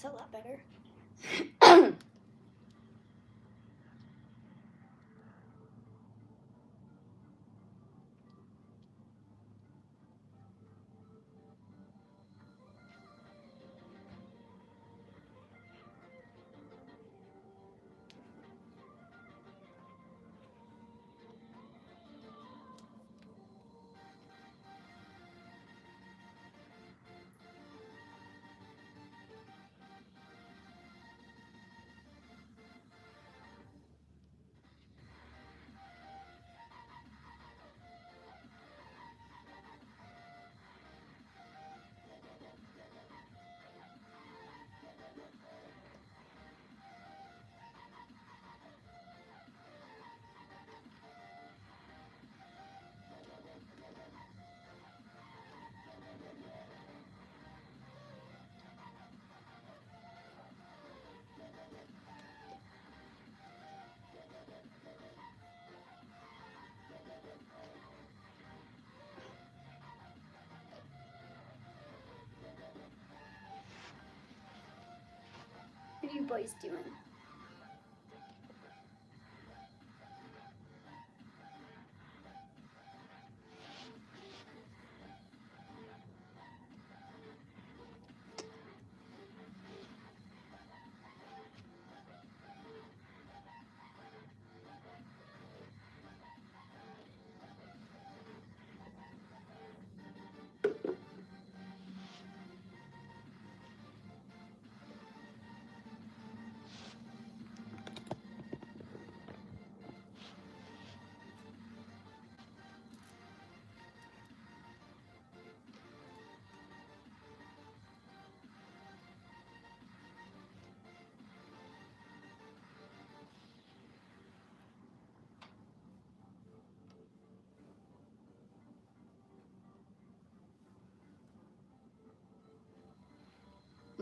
That's a lot better. What are you boys doing?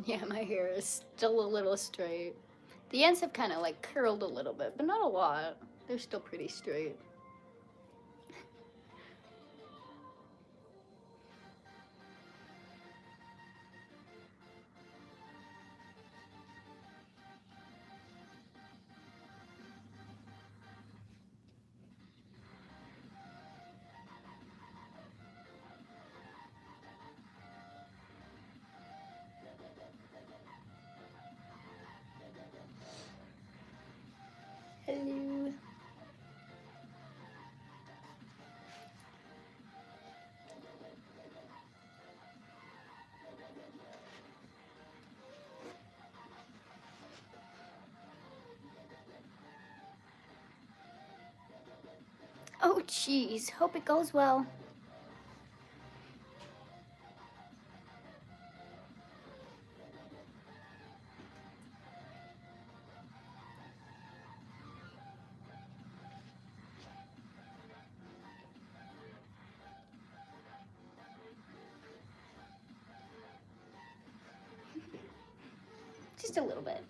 Yeah, my hair is still a little straight. The ends have kind of like curled a little bit, but not a lot. They're still pretty straight. Hello. Oh, jeez. Hope it goes well. Just a little bit.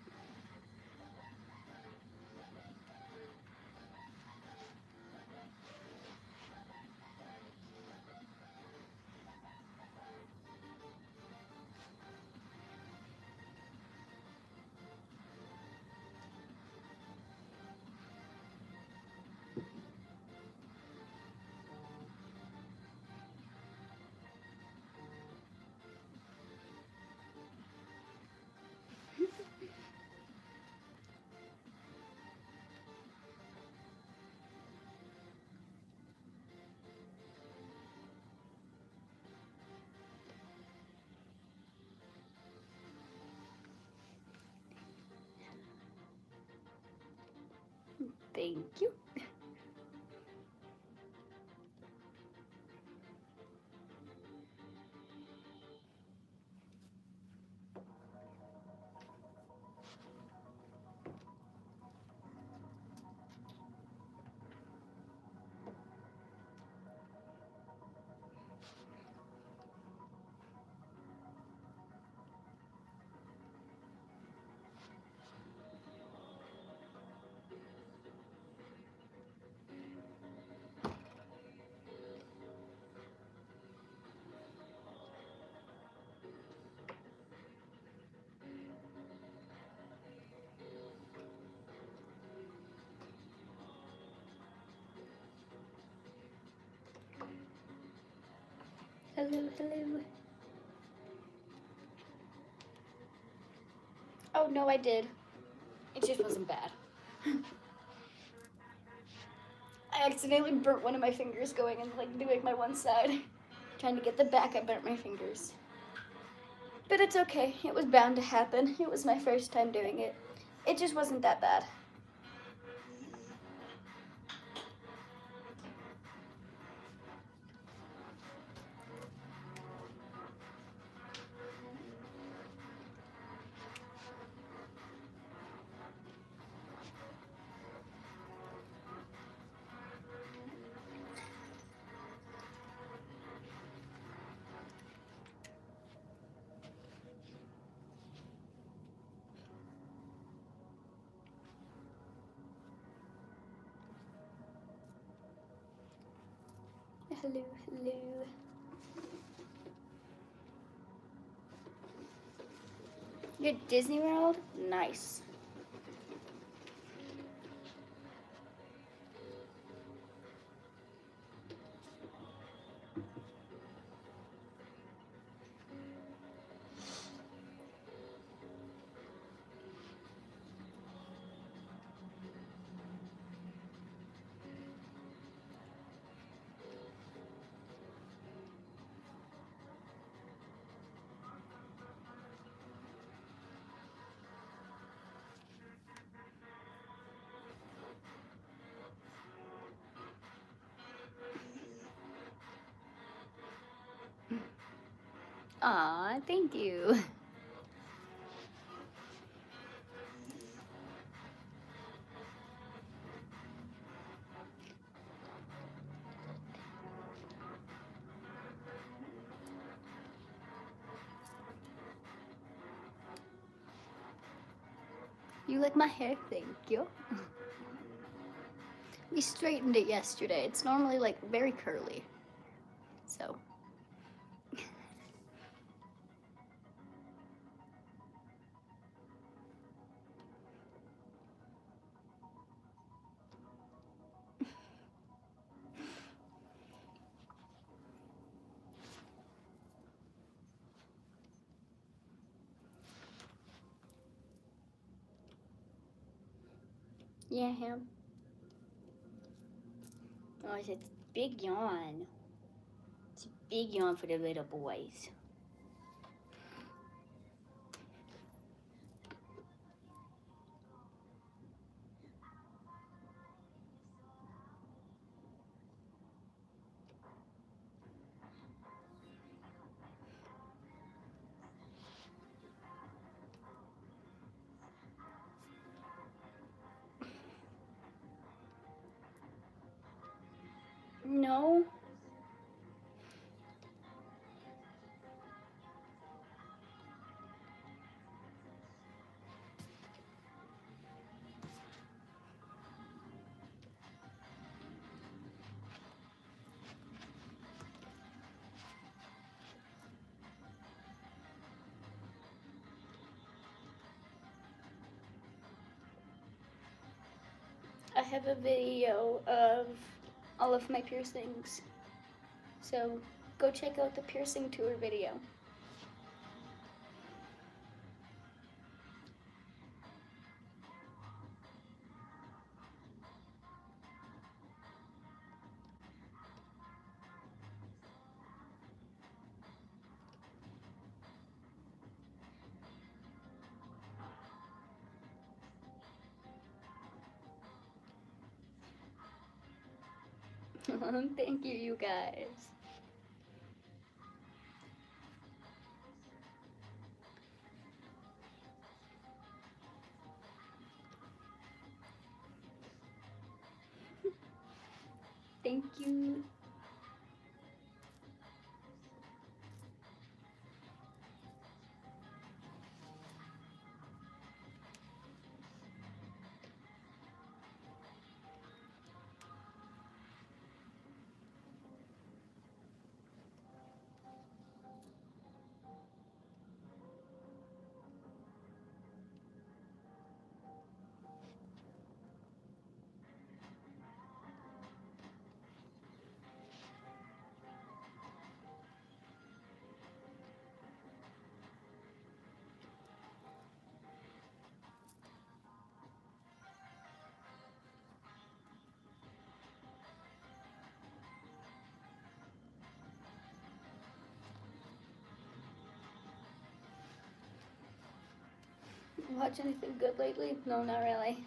Thank you. Hello, hello. Oh, no, I did. It just wasn't bad. I accidentally burnt one of my fingers going and like doing my one side. Trying to get the back, I burnt my fingers. But it's okay. It was bound to happen. It was my first time doing it. It just wasn't that bad. Hello, hello. You're at Disney World? Nice. Aw, thank you. You like my hair? Thank you. We straightened it yesterday. It's normally like very curly. So. Yeah, him. Oh, it's a big yawn. It's a big yawn for the little boys. No. I have a video of all of my piercings. So go check out the piercing tour video. Thank you, you guys. Thank you. Watch anything good lately? No, not really.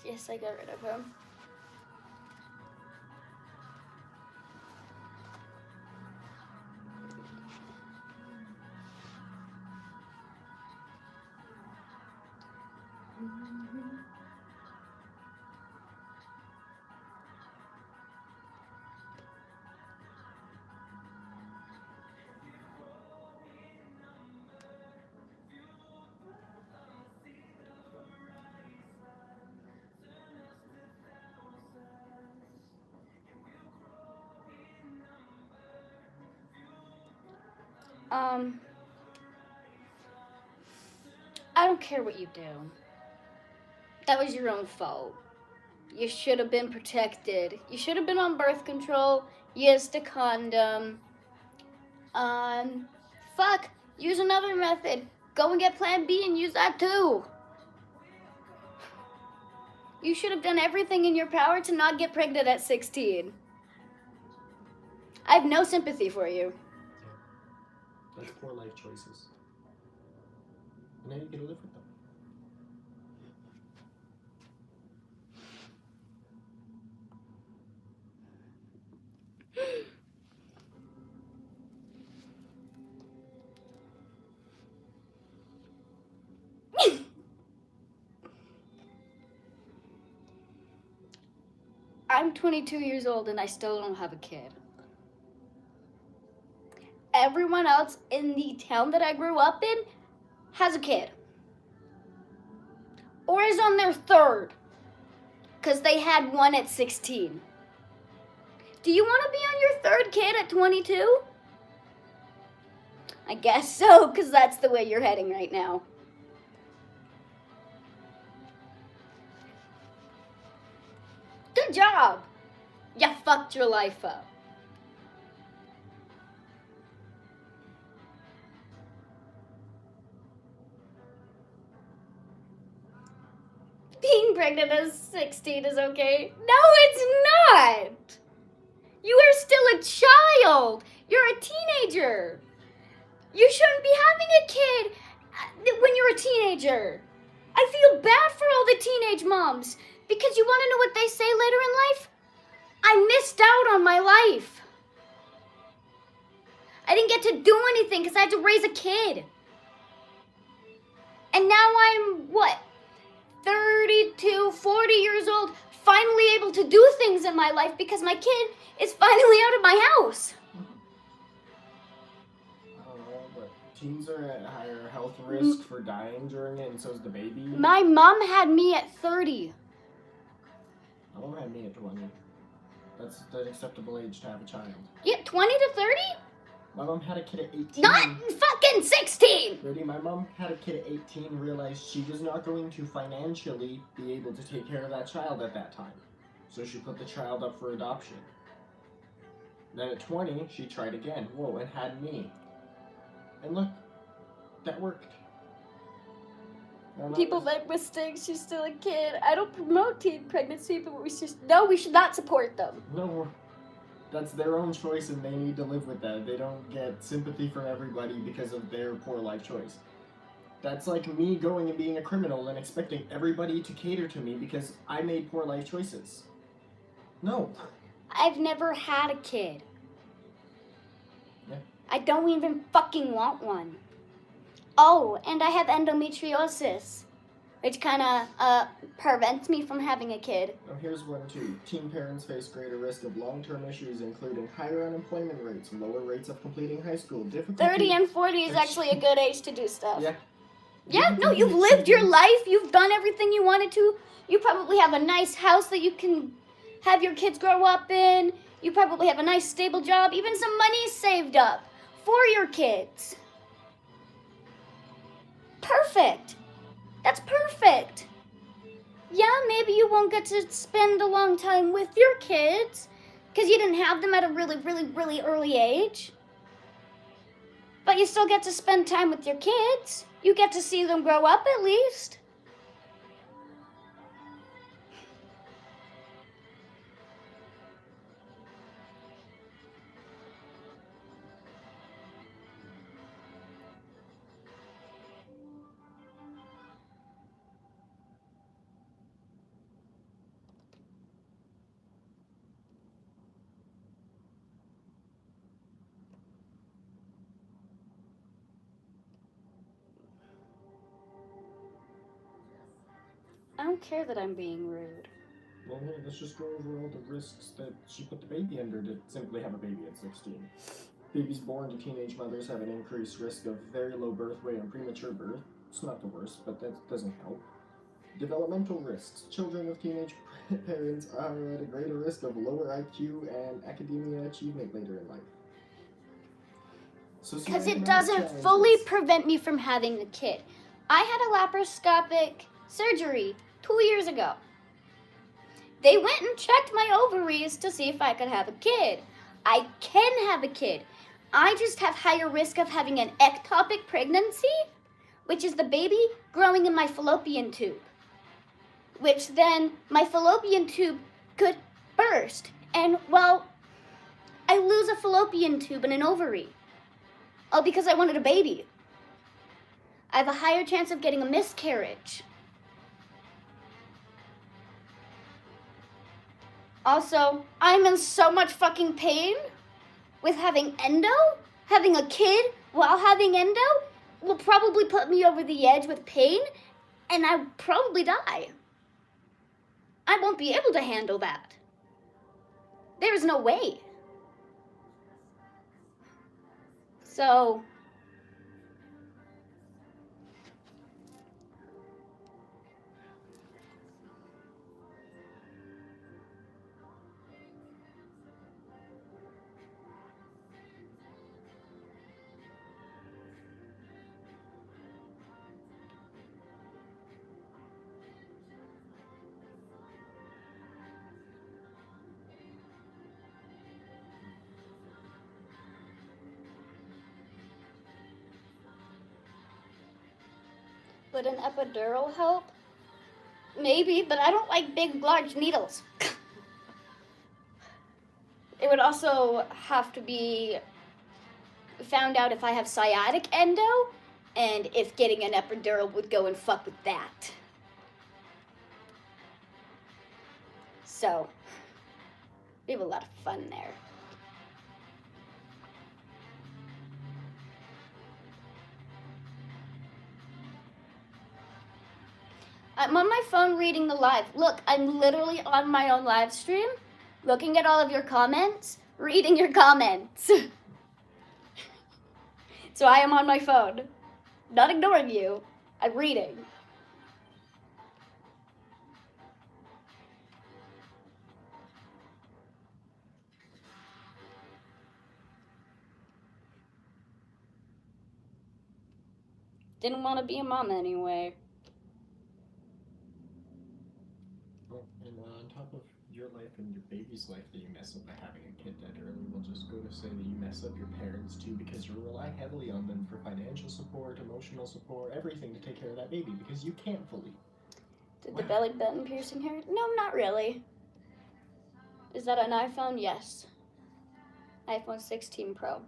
Yes, I got rid of him. I don't care what you do. That was your own fault. You should have been protected. You should have been on birth control, used a condom. Um, fuck, use another method. Go and get Plan B and use that too. You should have done everything in your power to not get pregnant at 16. I have no sympathy for you. That's poor life choices. And now you get to live with them. I'm 22 years old and I still don't have a kid. Everyone else in the town that I grew up in has a kid. Or is on their third. Because they had one at 16. Do you want to be on your third kid at 22? I guess so, because that's the way you're heading right now. Good job. You fucked your life up. Being pregnant at 16 is okay. No, it's not. You are still a child. You're a teenager. You shouldn't be having a kid when you're a teenager. I feel bad for all the teenage moms because you want to know what they say later in life? I missed out on my life. I didn't get to do anything because I had to raise a kid. And now I'm, 32, 40 years old, finally able to do things in my life because my kid is finally out of my house. I don't know, but teens are at higher health risk for dying during it, and so is the baby. My mom had me at 30. My mom had me at 20. That's the acceptable age to have a child. Yeah, 20 to 30? My mom had a kid at 18. Not fucking 16! Rudy, my mom had a kid at 18, realized she was not going to financially be able to take care of that child at that time. So she put the child up for adoption. Then at 20, she tried again. Whoa, and had me. And look, that worked. People make mistakes, she's still a kid. I don't promote teen pregnancy, but we should not support them. No, that's their own choice and they need to live with that. They don't get sympathy from everybody because of their poor life choice. That's like me going and being a criminal and expecting everybody to cater to me because I made poor life choices. No. I've never had a kid. Yeah. I don't even fucking want one. Oh, and I have endometriosis, which kind of prevents me from having a kid. Now here's one too. Teen parents face greater risk of long-term issues, including higher unemployment rates, lower rates of completing high school, difficulty... 30 and 40 is actually a good age to do stuff. Yeah. Yeah, no, you've lived your life. You've done everything you wanted to. You probably have a nice house that you can have your kids grow up in. You probably have a nice stable job, even some money saved up for your kids. Perfect. That's perfect. Yeah, maybe you won't get to spend a long time with your kids because you didn't have them at a really, really, really early age. But you still get to spend time with your kids. You get to see them grow up at least. I don't care that I'm being rude. Well, hey, let's just go over all the risks that she put the baby under to simply have a baby at 16. Babies born to teenage mothers have an increased risk of very low birth weight and premature birth. It's not the worst, but that doesn't help. Developmental risks. Children of teenage parents are at a greater risk of lower IQ and academia achievement later in life. Because it doesn't fully prevent me from having a kid. I had a laparoscopic surgery 2 years ago. They went and checked my ovaries to see if I could have a kid. I can have a kid. I just have higher risk of having an ectopic pregnancy, which is the baby growing in my fallopian tube. Which then my fallopian tube could burst. And, well, I lose a fallopian tube and an ovary. All because I wanted a baby. I have a higher chance of getting a miscarriage. Also, I'm in so much fucking pain with having endo. Having a kid while having endo will probably put me over the edge with pain, and I'll probably die. I won't be able to handle that. There's no way. So... Would an epidural help? Maybe, but I don't like big, large needles. It would also have to be found out if I have sciatic endo, and if getting an epidural would go and fuck with that. So, we have a lot of fun there. I'm on my phone reading the live. Look, I'm literally on my own live stream, looking at all of your comments, reading your comments. So I am on my phone, not ignoring you. I'm reading. Didn't want to be a mom anyway. Oh, and on top of your life and your baby's life that you mess up by having a kid that early, we'll just go to say that you mess up your parents too because you rely heavily on them for financial support, emotional support, everything to take care of that baby because you can't fully. Did the belly button piercing hurt? No, not really. Is that an iPhone? Yes. iPhone 16 Pro.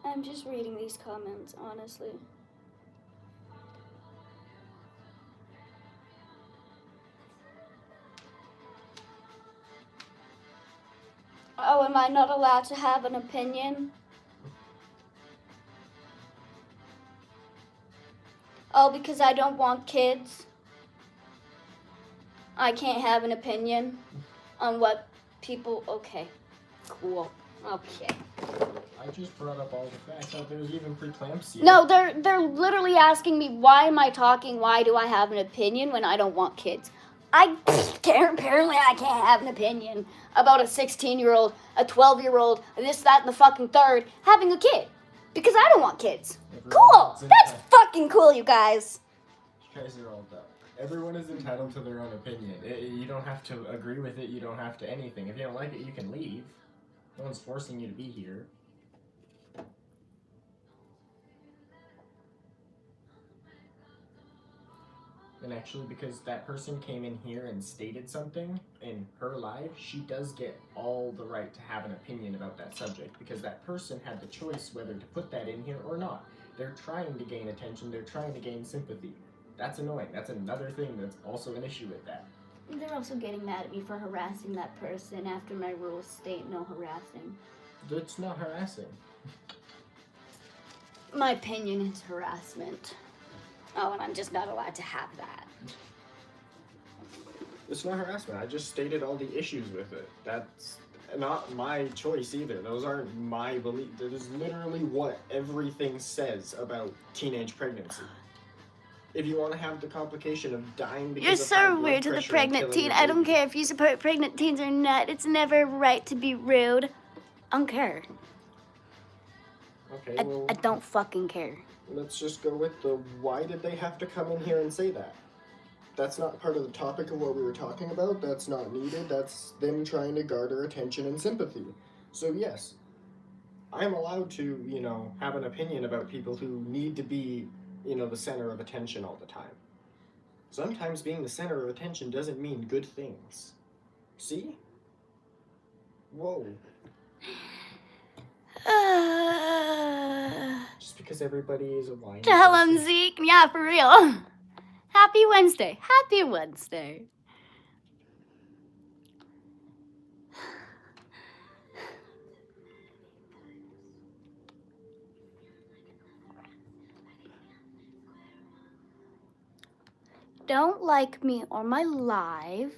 I'm just reading these comments, honestly. Oh, am I not allowed to have an opinion? Oh, because I don't want kids. I can't have an opinion on what people. Okay, cool. Okay. I just brought up all the facts out. There's even preeclampsia. No, they're literally asking me, why am I talking? Why do I have an opinion when I don't want kids? I can't. Apparently, I can't have an opinion about a 16-year-old, a 12-year-old, this, that, and the fucking third having a kid because I don't want kids. Cool. That's fucking cool, you guys. You guys are all dumb. Everyone is entitled to their own opinion. You don't have to agree with it. You don't have to anything. If you don't like it, you can leave. No one's forcing you to be here. And actually, because that person came in here and stated something in her life, she does get all the right to have an opinion about that subject because that person had the choice whether to put that in here or not. They're trying to gain attention. They're trying to gain sympathy. That's annoying. That's another thing that's also an issue with that. They're also getting mad at me for harassing that person after my rules state no harassing. That's not harassing. My opinion is harassment. Oh, and I'm just not allowed to have that. It's not harassment. I just stated all the issues with it. That's not my choice either. Those aren't my beliefs. That is literally what everything says about teenage pregnancy. If you want to have the complication of dying because You're of so high blood rude to the pressure and pregnant killing teen. your I don't baby. care if you support pregnant teens or not. It's never right to be rude. I don't care. Okay, well, I don't fucking care. let's just go with the why did they have to come in here and say that? That's not part of the topic of what we were talking about. That's not needed. That's them trying to garner attention and sympathy. So yes, I'm allowed to, have an opinion about people who need to be, the center of attention all the time. Sometimes being the center of attention doesn't mean good things. See? Whoa. Just because everybody is a whiny Tell him, person. Zeke. Yeah, for real. Happy Wednesday. Happy Wednesday. Don't like me or my live,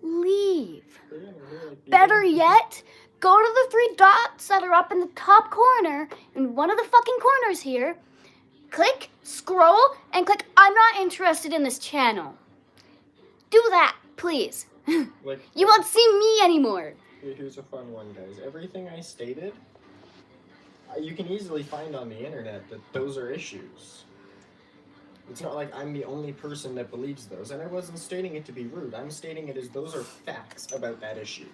leave. Better yet, go to the 3 dots that are up in the top corner, in one of the fucking corners here. Click, scroll, and click I'm not interested in this channel. Do that, please. You won't see me anymore. Here's a fun one, guys. Everything I stated, you can easily find on the internet that those are issues. It's not like I'm the only person that believes those, and I wasn't stating it to be rude. I'm stating it as those are facts about that issue.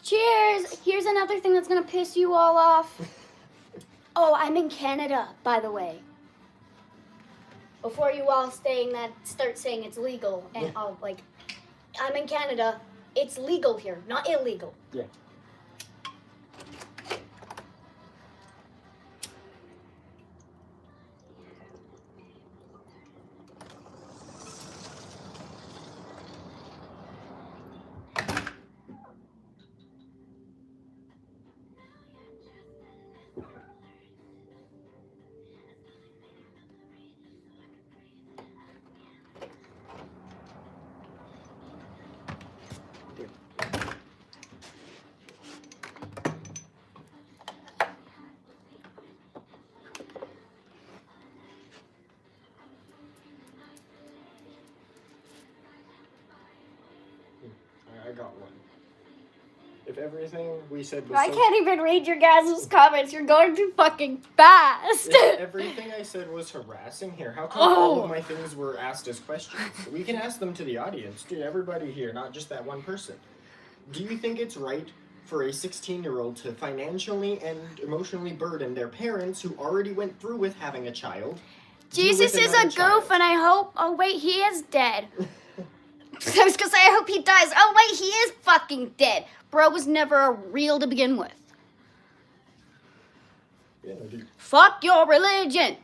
Cheers! Here's another thing that's gonna piss you all off. Oh, I'm in Canada, by the way. before you all start saying it's legal, and I'll like, I'm in Canada, it's legal here, not illegal. Yeah. I got one. If everything we said was I can't even read your guys' comments. You're going too fucking fast. If everything I said was harassing here, how come all of my things were asked as questions? We can ask them to the audience, to everybody here, not just that one person. Do you think it's right for a 16-year-old to financially and emotionally burden their parents who already went through with having a child? Jesus is a goof, and I hope... Oh, wait, he is dead. I was gonna say, I hope he dies. Oh, wait, he is fucking dead. Bro was never real to begin with. Yeah, dude. Fuck your religion.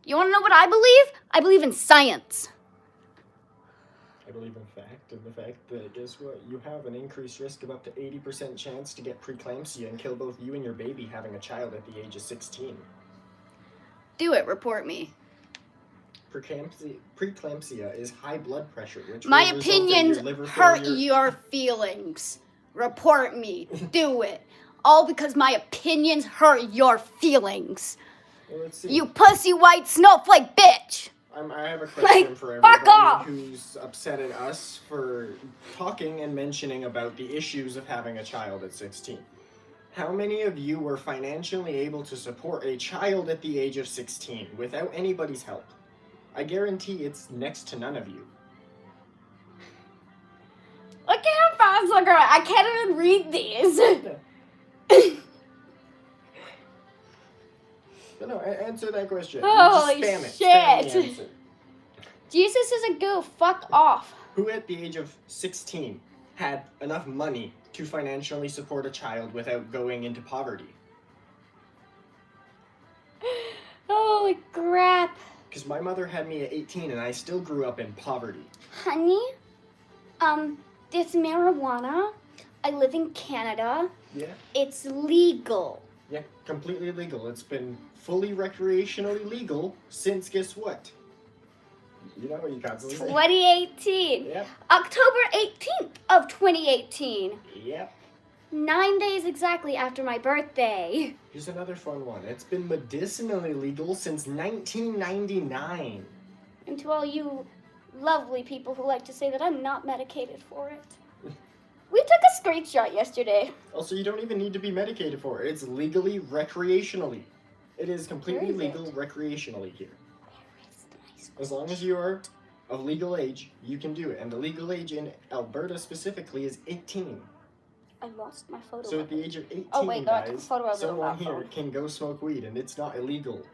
You want to know what I believe? I believe in science. I believe in fact, and the fact that, guess what? You have an increased risk of up to 80% chance to get preeclampsia and kill both you and your baby having a child at the age of 16. Do it. Report me. Preeclampsia is high blood pressure, which My will result in opinions your liver hurt failure. your feelings. Report me. Do it. All because my opinions hurt your feelings. Well, let's see. You pussy white snowflake bitch. I have a question for fuck off. everybody who's upset at us for talking and mentioning about the issues of having a child at 16. How many of you were financially able to support a child at the age of 16 without anybody's help? I guarantee it's next to none of you. Look at how fast look around. I can't even read these. No, answer that question. Holy Just spam it. shit. Spam the answer. Jesus is a goof. Fuck off. Who at the age of 16 had enough money to financially support a child without going into poverty? Holy crap. Because my mother had me at 18 and I still grew up in poverty. Honey, this marijuana, I live in Canada. Yeah? It's legal. Yeah, completely legal. It's been fully recreationally legal since, guess what? You know what you constantly say. 2018. Yep. October 18th of 2018. Yep. 9 days exactly after my birthday. Here's another fun one. It's been medicinally legal since 1999. And to all you lovely people who like to say that I'm not medicated for it. We took a screenshot yesterday. Also, you don't even need to be medicated for it. It's legally, recreationally. It is completely Where is legal it? recreationally here. Where is my screenshot? As long as you are of legal age, you can do it. And the legal age in Alberta specifically is 18. I lost my photo. So at the age of 18, Oh, wait, no, I took a guys, photo of it on someone that here phone. can go smoke weed, and it's not illegal.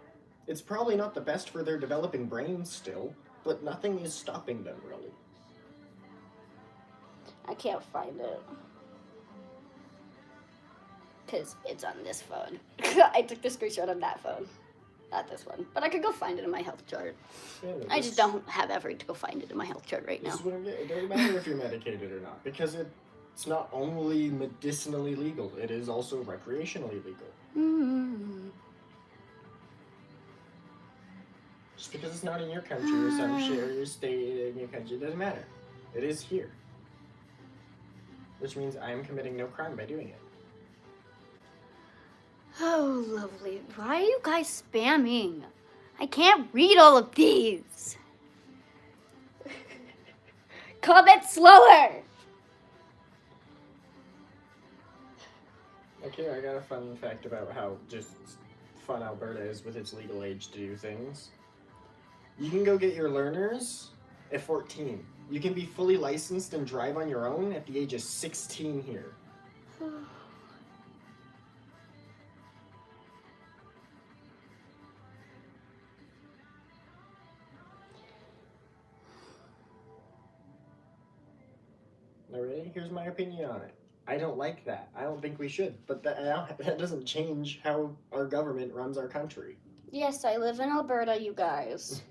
It's probably not the best for their developing brains still, but nothing is stopping them, really. I can't find it. Because it's on this phone. I took the screenshot on that phone. Not this one. But I could go find it in my health chart. Yeah, I just don't have effort to go find it in my health chart right now. This is what I'm getting. It doesn't matter if you're medicated or not, because it's not only medicinally legal, it is also recreationally legal. Mm-hmm. Just because it's not in your country or some shit or your state in your country, it doesn't matter. It is here. Which means I am committing no crime by doing it. Oh, lovely. Why are you guys spamming? I can't read all of these. Comment slower. Okay, I got a fun fact about how just fun Alberta is with its legal age to do things. You can go get your learners at 14. You can be fully licensed and drive on your own at the age of 16 here. Okay, here's my opinion on it. I don't like that. I don't think we should. But that doesn't change how our government runs our country. Yes, I live in Alberta, you guys.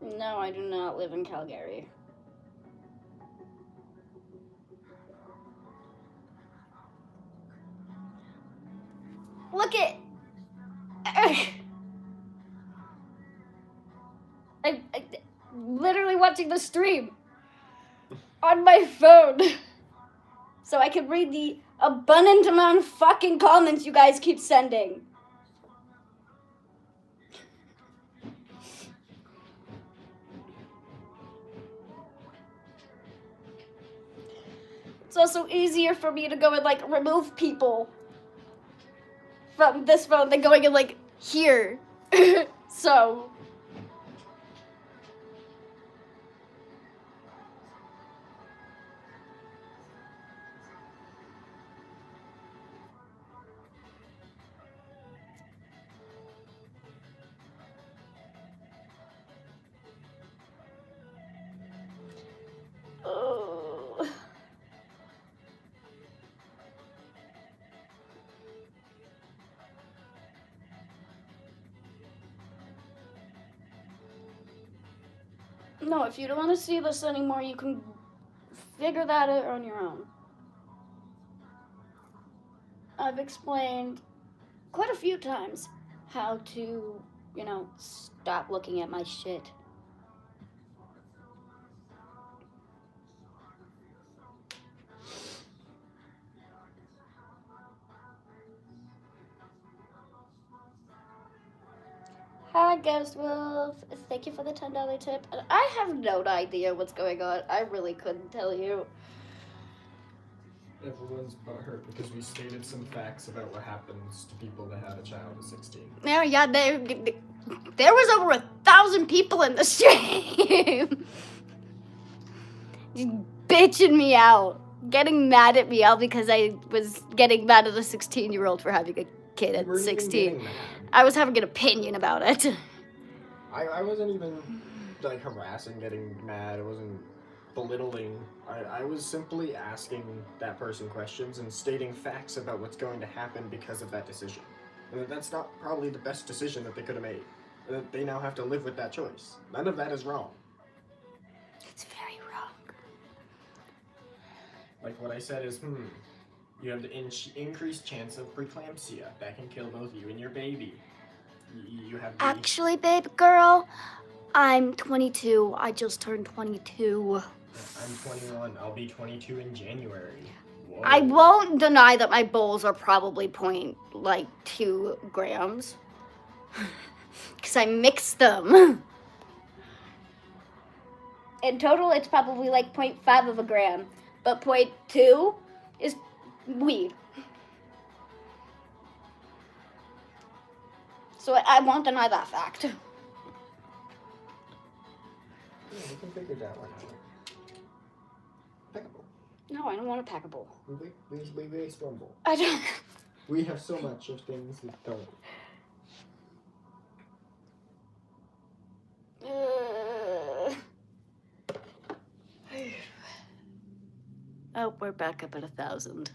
No, I do not live in Calgary. Look at... I'm literally watching the stream on my phone so I can read the abundant amount of fucking comments you guys keep sending. It's also easier for me to go and, like, remove people from this phone than going and, like, here. So... Oh. No, if you don't want to see this anymore, you can figure that out on your own. I've explained quite a few times how to, you know, stop looking at my shit. Hi, Ghost Wolf. Thank you for the $10 tip. And I have no idea what's going on. I really couldn't tell you. Everyone's butthurt because we stated some facts about what happens to people that have a child at 16. Yeah, there was over 1,000 people in the stream. Just bitching me out. Getting mad at me all because I was getting mad at a 16-year-old for having a kid at 16. I was having an opinion about it. I wasn't even, like, harassing, getting mad. I wasn't belittling. I was simply asking that person questions and stating facts about what's going to happen because of that decision. And that's not probably the best decision that they could have made. And that they now have to live with that choice. None of that is wrong. It's very wrong. Like what I said is, you have the increased chance of preeclampsia. That can kill both you and your baby. You have the... Actually, babe girl, I'm 22. I just turned 22. I'm 21. I'll be 22 in January. Whoa. I won't deny that my bowls are probably 2 grams. Because I mixed them. In total, it's probably like 0.5 of a gram. But 0.2 is weed. So I won't deny that fact. Yeah, we can figure that one out. Packable. No, I don't want a packable. We waste one bowl. I don't. We have so much of things that don't. Oh, we're back up at 1,000.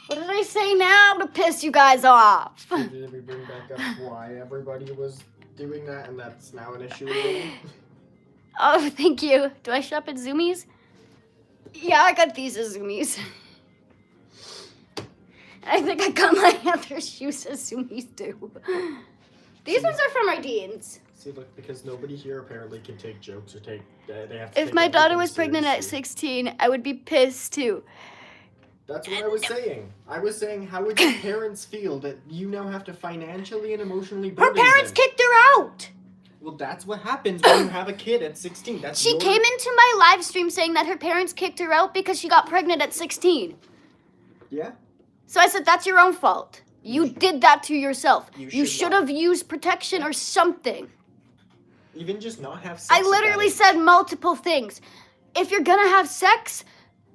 What did I say now to piss you guys off? Did we bring back up why everybody was doing that and that's now an issue again? Oh, thank you. Do I shop at Zoomies? Yeah, I got these at Zoomies. I think I got my other shoes at Zoomies too. These ones are from my Deans. See, look, because nobody here apparently can take jokes or they have to If take my daughter was everything pregnant at seriously. 16, I would be pissed too. That's what I was saying. I was saying, how would your parents feel that you now have to financially and emotionally Her burden parents them? kicked her out. Well, that's what happens when you have a kid at 16. That's She your... came into my live stream saying that her parents kicked her out because she got pregnant at 16. Yeah? So I said, that's your own fault. You did that to yourself. You should not. have used protection or something. Even just not have sex. I literally said multiple things. If you're gonna have sex,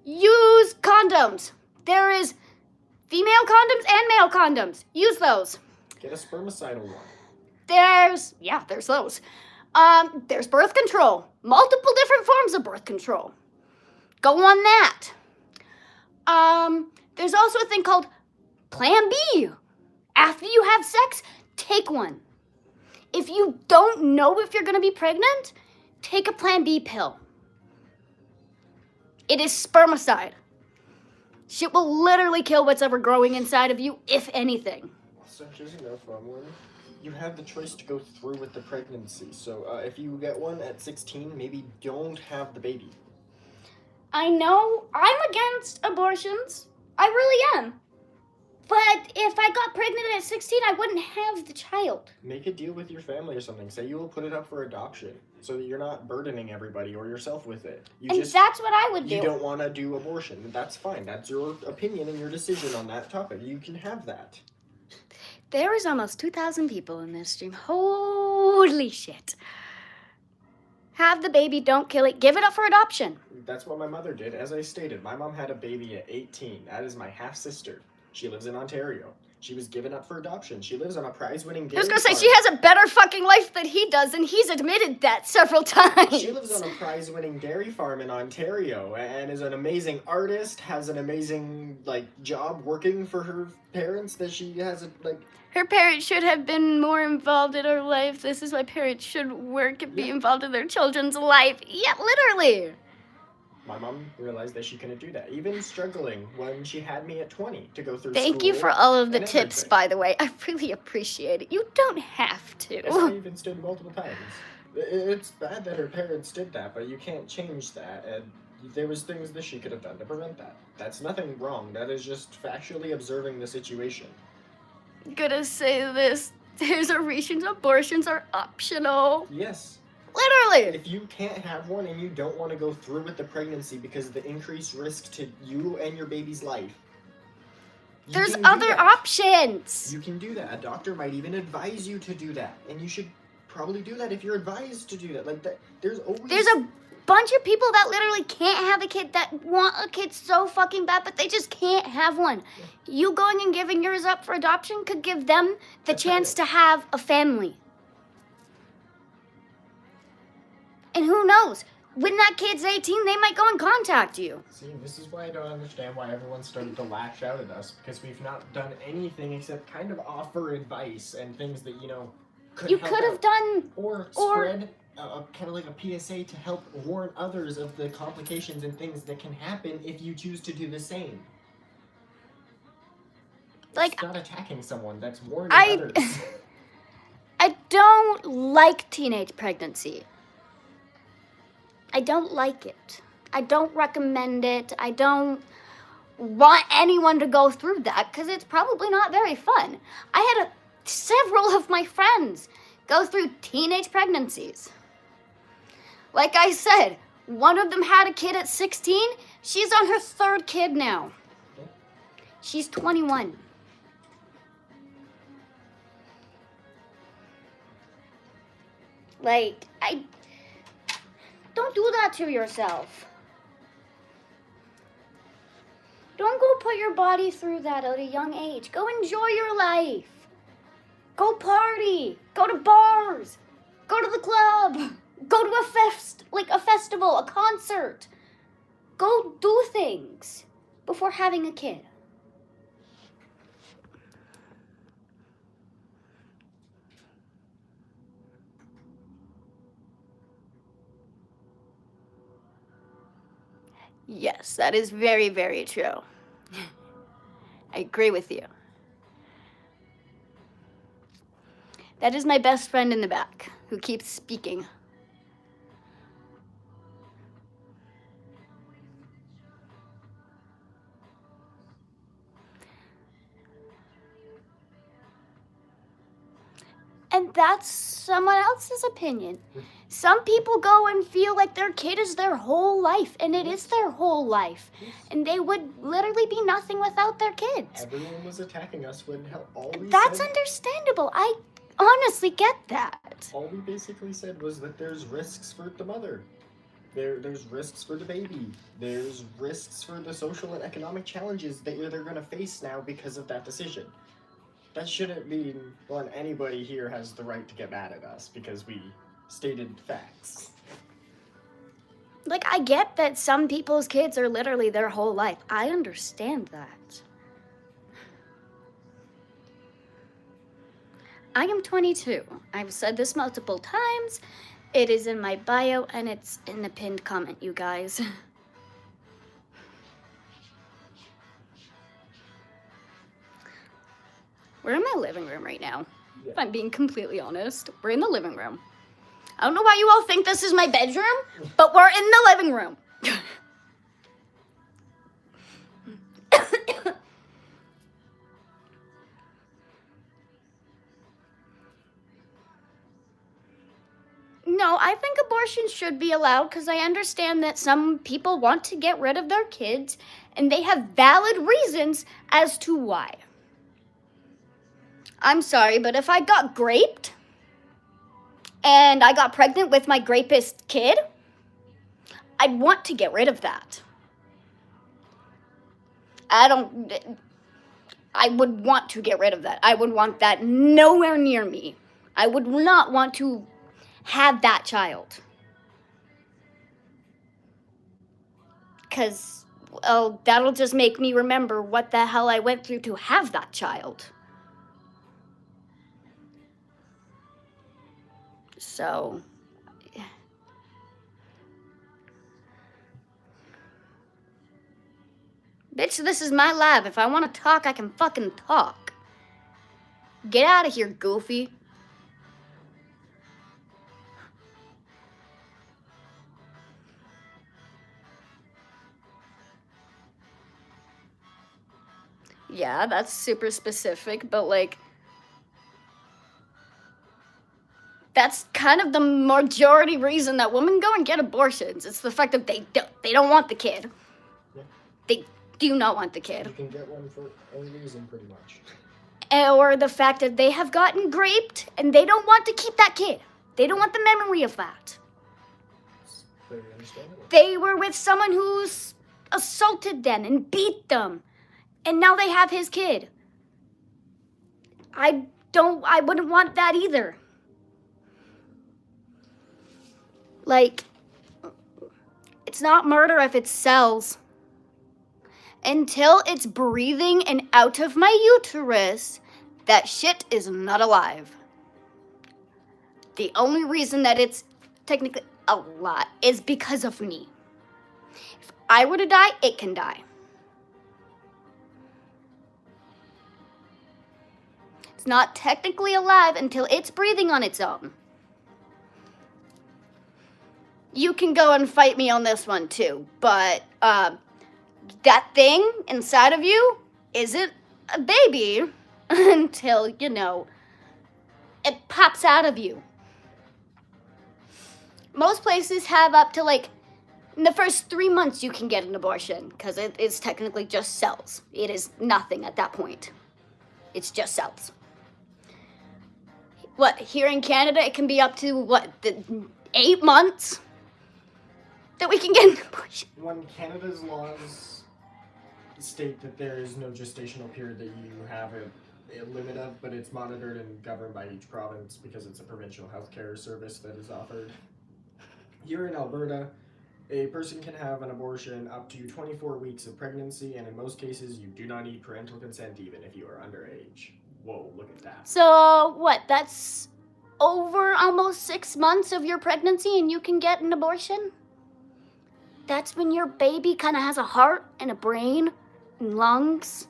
use condoms. There is female condoms and male condoms. Use those. Get a spermicidal one. There's those. There's birth control. Multiple different forms of birth control. Go on that. There's also a thing called Plan B. After you have sex, take one. If you don't know if you're going to be pregnant, take a Plan B pill. It is spermicide. Shit will literally kill what's ever growing inside of you, if anything. So here's another fun one. You have the choice to go through with the pregnancy. So if you get one at 16, maybe don't have the baby. I know I'm against abortions. I really am. But if I got pregnant at 16, I wouldn't have the child. Make a deal with your family or something. Say you will put it up for adoption so that you're not burdening everybody or yourself with it. That's what I would do. You don't want to do abortion. That's fine. That's your opinion and your decision on that topic. You can have that. There is almost 2,000 people in this stream. Holy shit. Have the baby, don't kill it. Give it up for adoption. That's what my mother did. As I stated, my mom had a baby at 18. That is my half-sister. She lives in Ontario. She was given up for adoption. She lives on a prize-winning dairy I was going to say, farm. she has a better fucking life than he does, and he's admitted that several times. She lives on a prize-winning dairy farm in Ontario and is an amazing artist, has an amazing, job working for her parents that she has, Her parents should have been more involved in her life. This is why parents should work and be involved in their children's life. Yeah, literally. My mom realized that she couldn't do that, even struggling when she had me at 20 to go through Thank school you for all of the and tips, everything. by the way. I really appreciate it. You don't have Yes, I to. even stood multiple times. It's bad that her parents did that, but you can't change that, and there was things that she could have done to prevent that. That's nothing wrong. That is just factually observing the situation. I'm gonna say this. There's a reason abortions are optional. Yes. Literally. If you can't have one and you don't want to go through with the pregnancy because of the increased risk to you and your baby's life, There's can do other that. options. You can do that. A doctor might even advise you to do that, and you should probably do that if you're advised to do that. There's a bunch of people that literally can't have a kid that want a kid so fucking bad, but they just can't have one. You going and giving yours up for adoption could give them the chance to have a family. And who knows? When that kid's 18, they might go and contact you. See, this is why I don't understand why everyone started to lash out at us, because we've not done anything except kind of offer advice and things that, You could have done... Or spread kind of like a PSA to help warn others of the complications and things that can happen if you choose to do the same. It's not attacking someone, that's warning others. I don't like teenage pregnancy. I don't like it. I don't recommend it. I don't want anyone to go through that because it's probably not very fun. I had several of my friends go through teenage pregnancies. Like I said, one of them had a kid at 16. She's on her third kid now. She's 21. Don't do that to yourself. Don't go put your body through that at a young age. Go enjoy your life. Go party. Go to bars. Go to the club. Go to a festival, a concert. Go do things before having a kid. Yes, that is very, very true. I agree with you. That is my best friend in the back who keeps speaking. And that's someone else's opinion. Some people go and feel like their kid is their whole life, and it is their whole life. And they would literally be nothing without their kids. Everyone was attacking us when That's understandable. I honestly get that. All we basically said was that there's risks for the mother. There's risks for the baby. There's risks for the social and economic challenges that they're going to face now because of that decision. That shouldn't mean, well, anybody here has the right to get mad at us because we stated facts. Like, I get that some people's kids are literally their whole life. I understand that. I am 22. I've said this multiple times. It is in my bio and it's in the pinned comment, you guys. We're in my living room right now. Yeah. If I'm being completely honest, we're in the living room. I don't know why you all think this is my bedroom, but we're in the living room. No, I think abortion should be allowed because I understand that some people want to get rid of their kids and they have valid reasons as to why. I'm sorry, but if I got raped and I got pregnant with my rapist kid, I'd want to get rid of that. I would want to get rid of that. I would want that nowhere near me. I would not want to have that child. Because, well, that'll just make me remember what the hell I went through to have that child. So, bitch, this is my lab. If I want to talk, I can fucking talk. Get out of here, Goofy. Yeah, that's super specific, but like, that's kind of the majority reason that women go and get abortions. It's the fact that they don't want the kid. Yeah. They do not want the kid. You can get one for any reason, pretty much. Or the fact that they have gotten raped and they don't want to keep that kid. They don't want the memory of that. It's very understandable. They were with someone who's assaulted them and beat them. And now they have his kid. I wouldn't want that either. Like, it's not murder if it sells. Until it's breathing and out of my uterus, that shit is not alive. The only reason that it's technically alive is because of me. If I were to die, it can die. It's not technically alive until it's breathing on its own. You can go and fight me on this one too, but that thing inside of you isn't a baby until, it pops out of you. Most places have up to in the first 3 months you can get an abortion because it is technically just cells. It is nothing at that point. It's just cells. Here in Canada, it can be up to, 8 months that we can get an abortion? When Canada's laws state that there is no gestational period that you have a limit of, but it's monitored and governed by each province because it's a provincial healthcare service that is offered. Here in Alberta, a person can have an abortion up to 24 weeks of pregnancy, and in most cases, you do not need parental consent even if you are underage. Whoa, look at that. So, that's over almost 6 months of your pregnancy and you can get an abortion? That's when your baby kind of has a heart and a brain and lungs,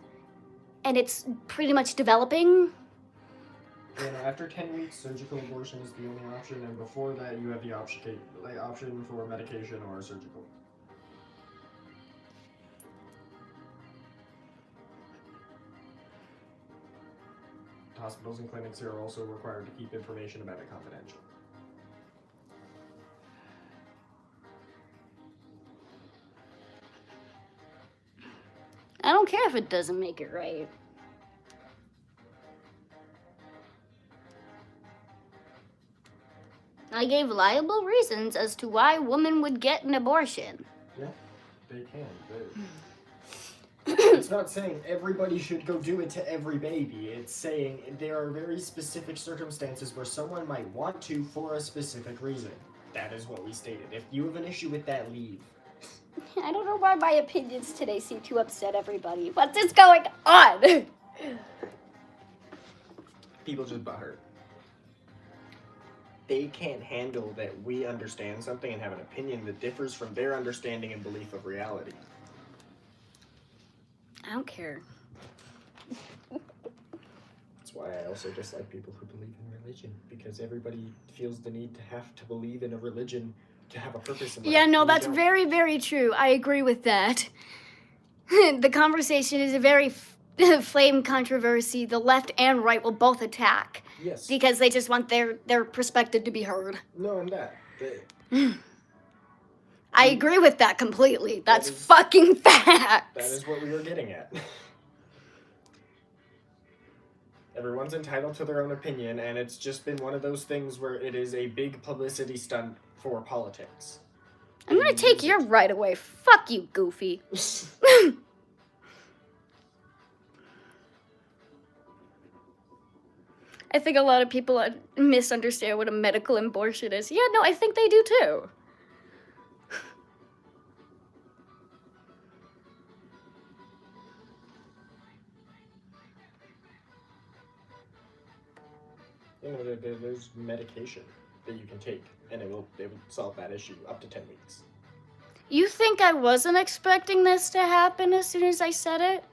and it's pretty much developing. After 10 weeks, surgical abortion is the only option, and before that, you have the option for medication or surgical. Hospitals and clinics are also required to keep information about it confidential. I don't care if it doesn't make it right. I gave liable reasons as to why a woman would get an abortion. Yeah, they can. It's not saying everybody should go do it to every baby. It's saying there are very specific circumstances where someone might want to for a specific reason. That is what we stated. If you have an issue with that, leave. I don't know why my opinions today seem to upset everybody. What is going on? People just butthurt. They can't handle that we understand something and have an opinion that differs from their understanding and belief of reality. I don't care. That's why I also dislike people who believe in religion, because everybody feels the need to have to believe in a religion to have a purpose in life. Yeah, no, that's very, very true. I agree with that. The conversation is a very flame controversy. The left and right will both attack. Yes. Because they just want their perspective to be heard. No, and that. I agree with that completely. That's fucking facts. That is what we were getting at. Everyone's entitled to their own opinion, and it's just been one of those things where it is a big publicity stunt for politics. I'm gonna take your right away. Fuck you, Goofy. I think a lot of people misunderstand what a medical abortion is. Yeah, no, I think they do too. You know, there's medication that you can take, and it will solve that issue up to 10 weeks. You think I wasn't expecting this to happen as soon as I said it?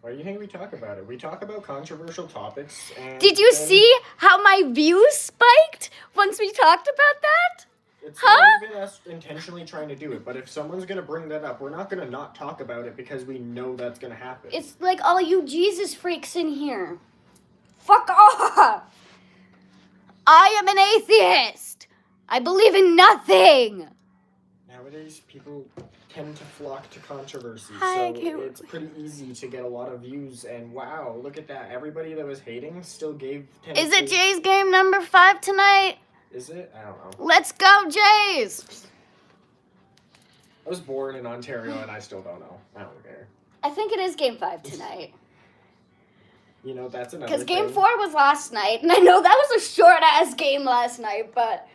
Why do you think we talk about it? We talk about controversial topics, and did you see how my views spiked once we talked about that? It's not even us intentionally trying to do it, but if someone's going to bring that up, we're not going to not talk about it because we know that's going to happen. It's like all you Jesus freaks in here. Fuck off! I am an atheist. I believe in nothing. Nowadays, people tend to flock to controversy, so it's pretty easy to get a lot of views, and wow, look at that. Everybody that was hating still gave 10. Is it Jay's game number 5 tonight? Is it? I don't know. Let's go, Jays! I was born in Ontario, and I still don't know. I don't care. I think it is game 5 tonight. You know, that's another Because thing. game 4 was last night, and I know that was a short-ass game last night, but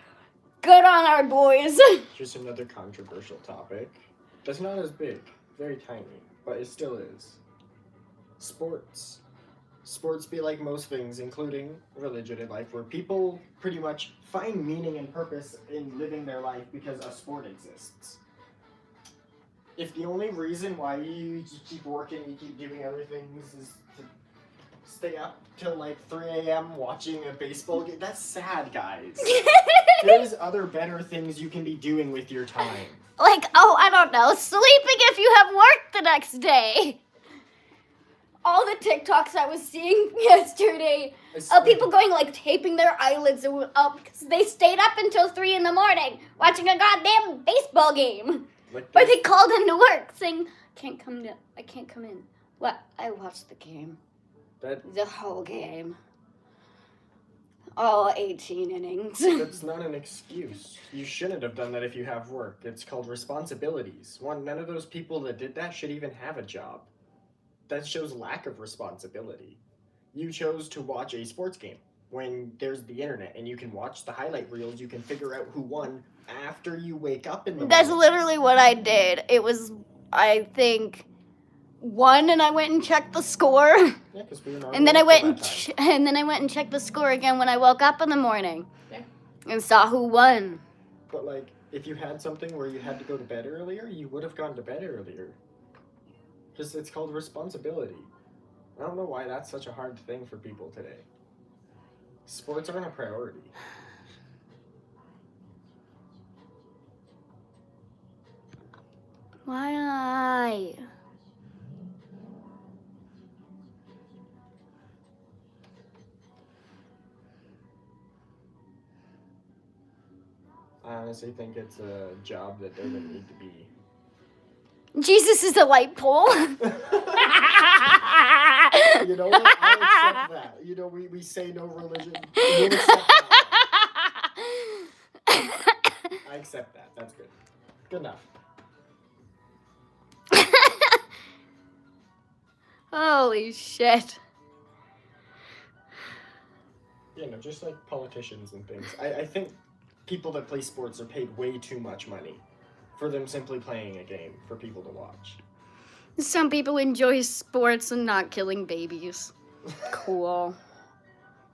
good on our boys. Just another controversial topic. That's not as big. Very tiny. But it still is. Sports. Sports be like most things, including religion and life, where people pretty much find meaning and purpose in living their life because a sport exists. If the only reason why you keep working, you keep doing other things is to stay up till like 3 a.m. watching a baseball game, that's sad, guys. There's other better things you can be doing with your time. Like, oh, I don't know, sleeping if you have work the next day. All the TikToks I was seeing yesterday of people going like taping their eyelids up because they stayed up until 3 in the morning watching a goddamn baseball game. Like But they called into work saying, I can't come in. What? I watched the game. The whole game. All 18 innings. That's not an excuse. You shouldn't have done that if you have work. It's called responsibilities. None of those people that did that should even have a job. That shows lack of responsibility. You chose to watch a sports game when there's the internet and you can watch the highlight reels. You can figure out who won after you wake up in the morning. That's literally what I did. It was, I think, 1 and I went and checked the score. Yeah, because we were and then I went and checked the score again when I woke up in the morning. Yeah. And saw who won. But like, if you had something where you had to go to bed earlier, you would have gone to bed earlier. Just it's called responsibility. I don't know why that's such a hard thing for people today. Sports aren't a priority. Why? I honestly think it's a job that doesn't need to be. Jesus is a light pole. You know what? I'll accept that. You know, we say no religion. We'll accept that. Holy shit. You know, just like politicians and things. I think people that play sports are paid way too much money for them simply playing a game for people to watch. Some people enjoy sports and not killing babies. Cool.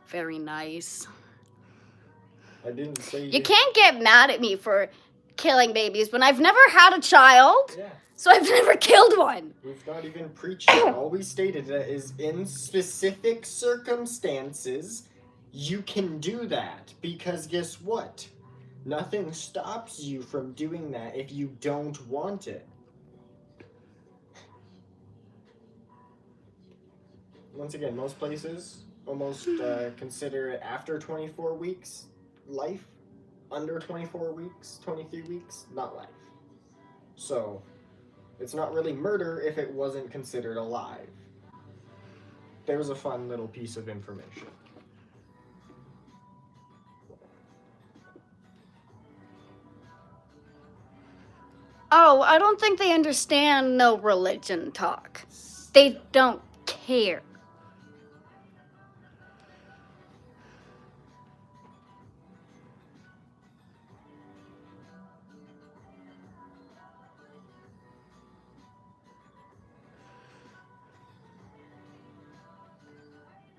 Very nice. I didn't say You can't get mad at me for killing babies when I've never had a child. Yeah. So I've never killed one. We've not even preached it. All we stated is in specific circumstances, you can do that. Because guess what? Nothing stops you from doing that if you don't want it. Once again, most places almost consider it after 24 weeks life. Under 24 weeks, 23 weeks, not life. So, it's not really murder if it wasn't considered alive. There's a fun little piece of information. Oh, I don't think they understand no religion talk. They don't care.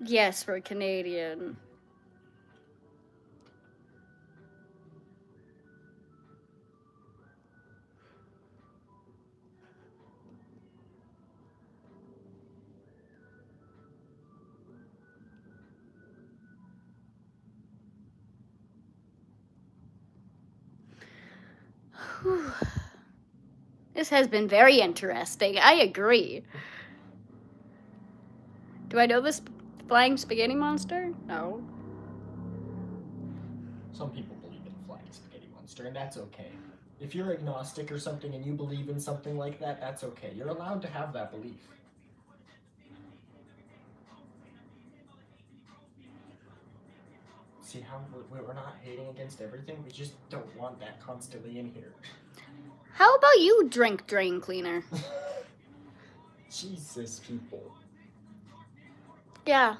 Yes, we're Canadian. Whew. This has been very interesting. I agree. Do I know this flying spaghetti monster? No. Some people believe in a flying spaghetti monster, and that's okay. If you're agnostic or something and you believe in something like that, that's okay. You're allowed to have that belief. See how we're not hating against everything? We just don't want that constantly in here. How about you drink drain cleaner? Jesus, people. Yeah.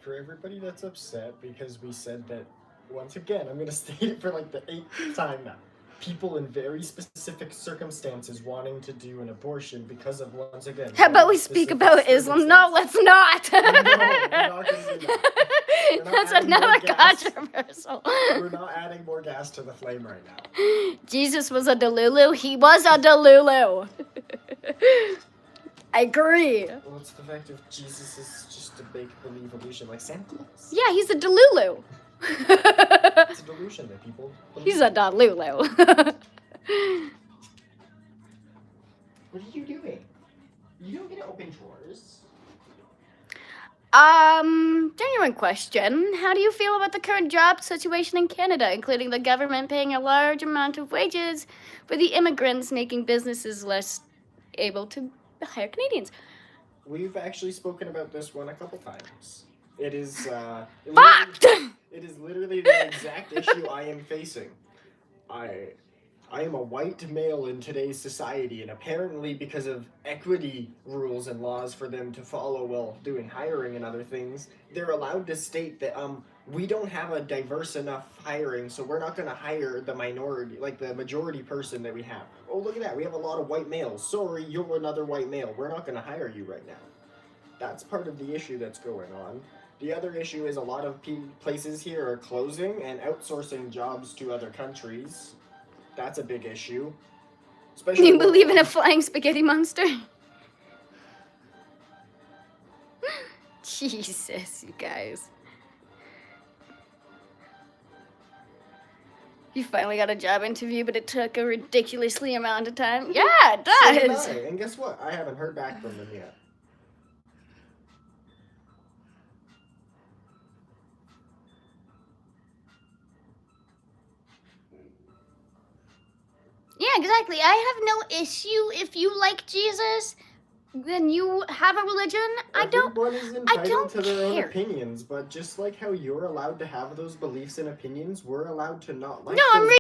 For everybody that's upset because we said that, once again, I'm going to state it for like the 8th time now. People in very specific circumstances wanting to do an abortion because of, once again... How about we speak about Islam? No, let's not. No, we're not going to do that. That's another controversial. We're not adding more gas to the flame right now. Jesus was a Delulu. He was a Delulu. I agree. Well, it's the fact of Jesus is just a make-believe illusion like Santa Claus. Yeah, he's a Delulu. It's a delusion that people believe. He's a Delulu. What are you doing? You don't get to open drawers. Genuine question. How do you feel about the current job situation in Canada, including the government paying a large amount of wages for the immigrants, making businesses less able to hire Canadians? We've actually spoken about this one a couple times. It is, Fucked! It is literally the exact issue I am facing. I am a white male in today's society, and apparently because of equity rules and laws for them to follow while doing hiring and other things, they're allowed to state that we don't have a diverse enough hiring, so we're not going to hire the minority, like the majority person that we have. Oh, look at that, we have a lot of white males. Sorry, you're another white male. We're not going to hire you right now. That's part of the issue that's going on. The other issue is a lot of places here are closing and outsourcing jobs to other countries. That's a big issue. Especially You believe in a flying spaghetti monster? Jesus, you guys. You finally got a job interview, but it took a ridiculously amount of time. Yeah, it does. So did I. And guess what? I haven't heard back from them yet. Yeah, exactly. I have no issue if you like Jesus, then you have a religion. Everyone is entitled don't to their own care. opinions, but just like how you're allowed to have those beliefs and opinions, we're allowed to not like No, I'm those